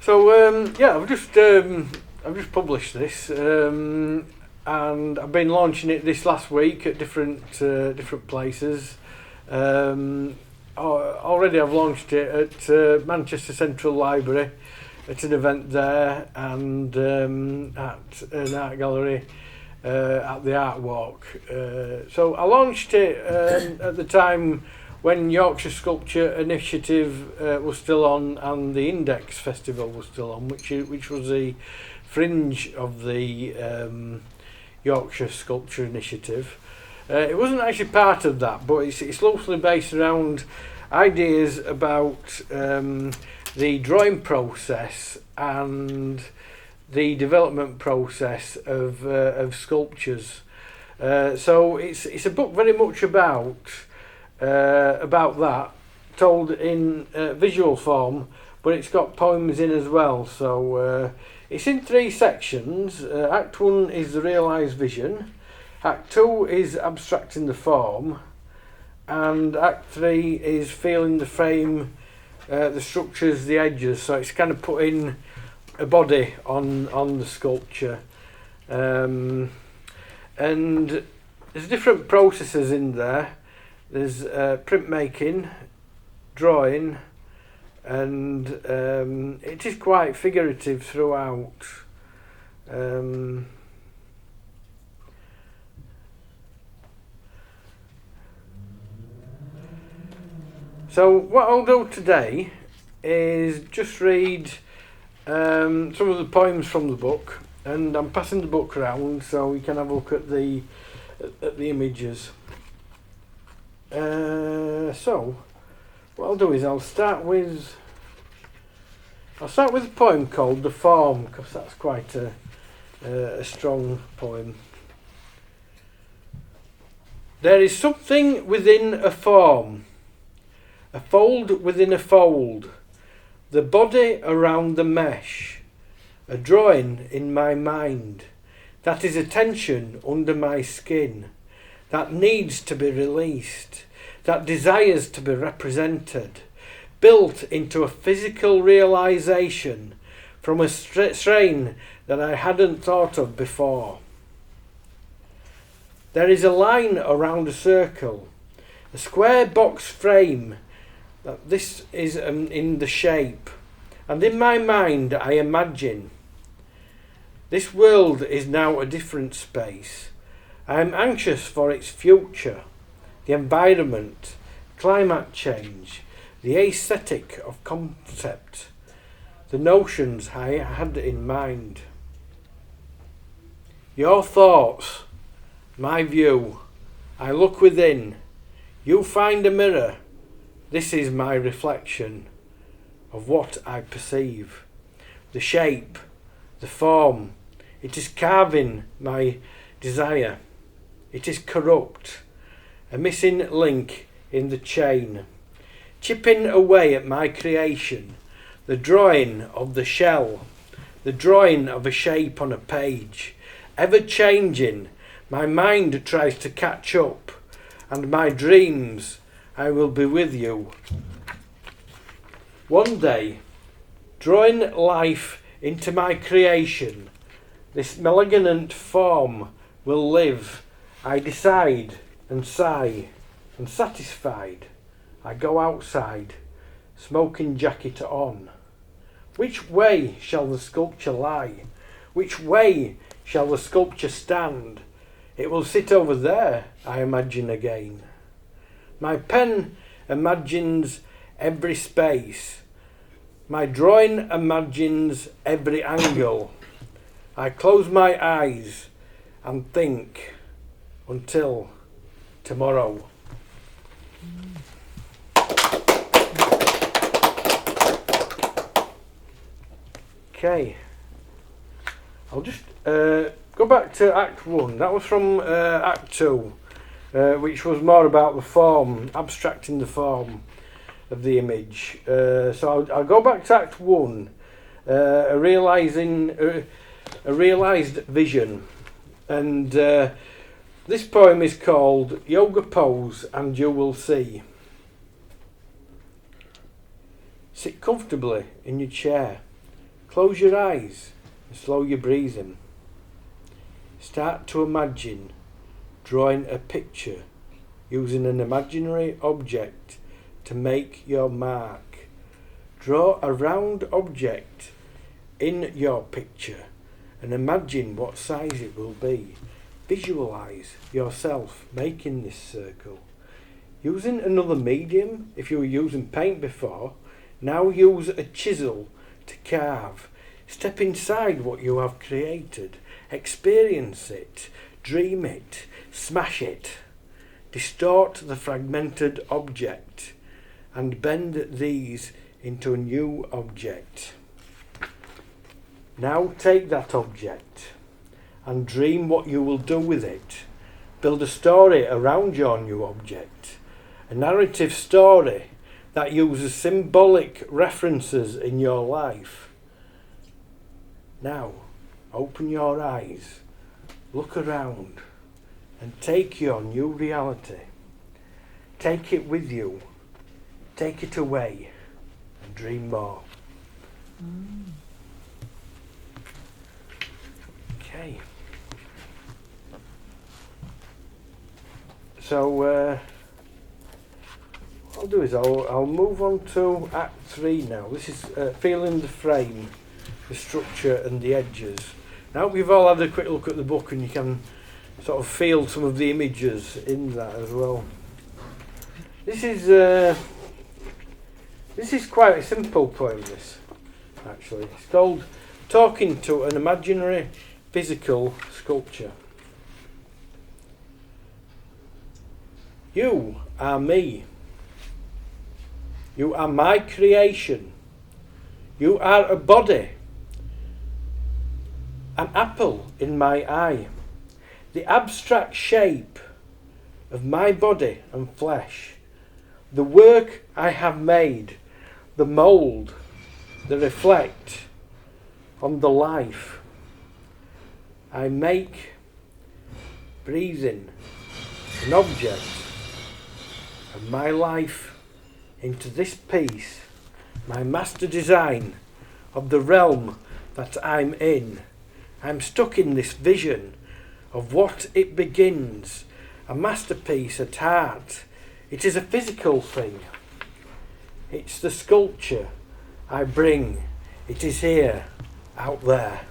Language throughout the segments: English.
Yeah, I've just published this, and I've been launching it this last week at different places. Already I've launched it at Manchester Central Library, at an event there, and at an art gallery at the Art Walk. So I launched it at the time when Yorkshire Sculpture Initiative was still on, and the Index Festival was still on, which was the fringe of the Yorkshire Sculpture Initiative. It wasn't actually part of that, but it's loosely based around ideas about the drawing process and the development process of sculptures. So it's a book very much about that, told in visual form, but it's got poems in as well. So it's in 3 sections. Act 1 is the realised vision, Act 2 is abstracting the form, and Act 3 is feeling the frame, the structures, the edges. So it's kind of putting a body on the sculpture, and there's different processes in there. There's printmaking, drawing, and it is quite figurative throughout. So what I'll do today is just read some of the poems from the book, and I'm passing the book around so you can have a look at the images. So what I'll do is I'll start with a poem called The Form, because that's quite a strong poem. There is something within a form, a fold within a fold, the body around the mesh, a drawing in my mind, that is a tension under my skin, that needs to be released, that desires to be represented, built into a physical realisation from a strain that I hadn't thought of before. There is a line around a circle, a square box frame, that this is in the shape, and in my mind I imagine this world is now a different space. I am anxious for its future, the environment, climate change, the aesthetic of concept, the notions I had in mind. Your thoughts, my view, I look within, you find a mirror, this is my reflection of what I perceive. The shape, the form, it is carving my desire. It is corrupt, a missing link in the chain, chipping away at my creation, the drawing of the shell, the drawing of a shape on a page, ever changing. My mind tries to catch up, and my dreams, I will be with you. One day, drawing life into my creation, this malignant form will live. I decide and sigh, and satisfied, I go outside, smoking jacket on. Which way shall the sculpture lie? Which way shall the sculpture stand? It will sit over there, I imagine again. My pen imagines every space. My drawing imagines every angle. I close my eyes and think until tomorrow. Okay, I'll just go back to Act 1. That was from Act 2, which was more about the form, abstracting the form of the image. So I'll go back to Act 1, a realised vision. And this poem is called Yoga Pose and You Will See. Sit comfortably in your chair. Close your eyes and slow your breathing. Start to imagine drawing a picture using an imaginary object to make your mark. Draw a round object in your picture and imagine what size it will be. Visualize yourself making this circle. Using another medium, if you were using paint before, now use a chisel to carve. Step inside what you have created. Experience it. Dream it. Smash it. Distort the fragmented object and bend these into a new object. Now take that object and dream what you will do with it. Build a story around your new object. A narrative story that uses symbolic references in your life. Now, open your eyes, look around, and take your new reality. Take it with you, take it away, and dream more. Okay. So, what I'll do is I'll move on to Act 3 now. This is feeling the frame, the structure and the edges. Now we've all had a quick look at the book and you can sort of feel some of the images in that as well. This is quite a simple poem, this, actually. It's called Talking to an Imaginary Physical Sculpture. You are me. You are my creation. You are a body. An apple in my eye. The abstract shape of my body and flesh. The work I have made. The mould that reflect on the life I make. Breathing an object of my life into this piece, my master design of the realm that I'm in. I'm stuck in this vision of what it begins, a masterpiece at heart. It is a physical thing. It's the sculpture I bring. It is here, out there.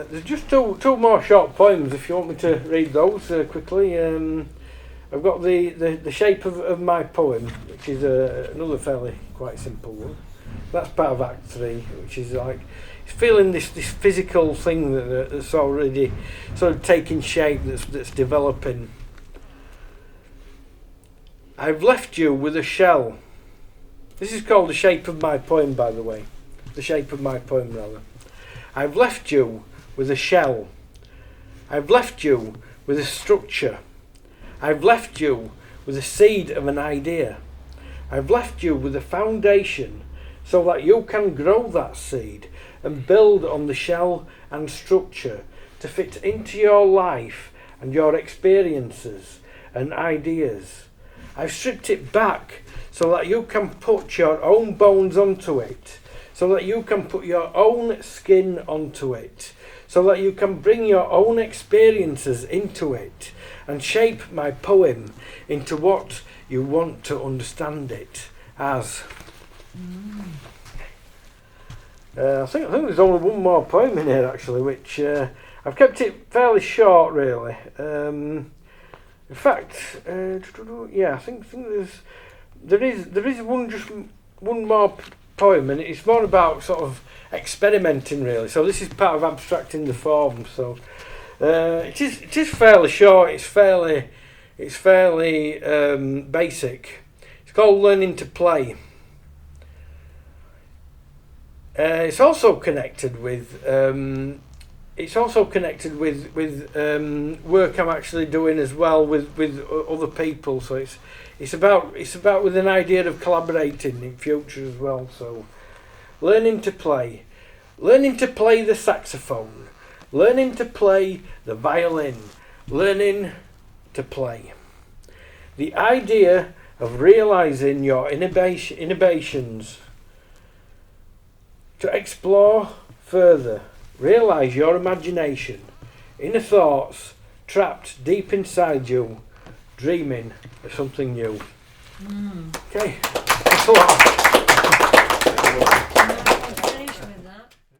There's just two more short poems if you want me to read those quickly. I've got the shape of my poem, which is another fairly quite simple one. That's part of Act 3, which is like it's feeling this physical thing that's already sort of taking shape, that's developing. I've left you with a shell. This is called the shape of my poem, by the way. The shape of my poem, rather. I've left you with a shell. I've left you with a structure. I've left you with a seed of an idea. I've left you with a foundation so that you can grow that seed and build on the shell and structure to fit into your life and your experiences and ideas. I've stripped it back so that you can put your own bones onto it, so that you can put your own skin onto it, so that you can bring your own experiences into it and shape my poem into what you want to understand it as. I think there's only one more poem in here actually, which I've kept it fairly short really. In fact, yeah, I think there is one more poem, and it's more about sort of experimenting really. So this is part of abstracting the form. So it is fairly short. It's fairly basic. It's called Learning to Play. It's also connected with work I'm actually doing as well with other people. So it's about with an idea of collaborating in future as well. So learning to play the saxophone, learning to play the violin, learning to play. The idea of realising your inhibitions, to explore further, realise your imagination, inner thoughts trapped deep inside you, dreaming of something new. Okay, thanks a lot.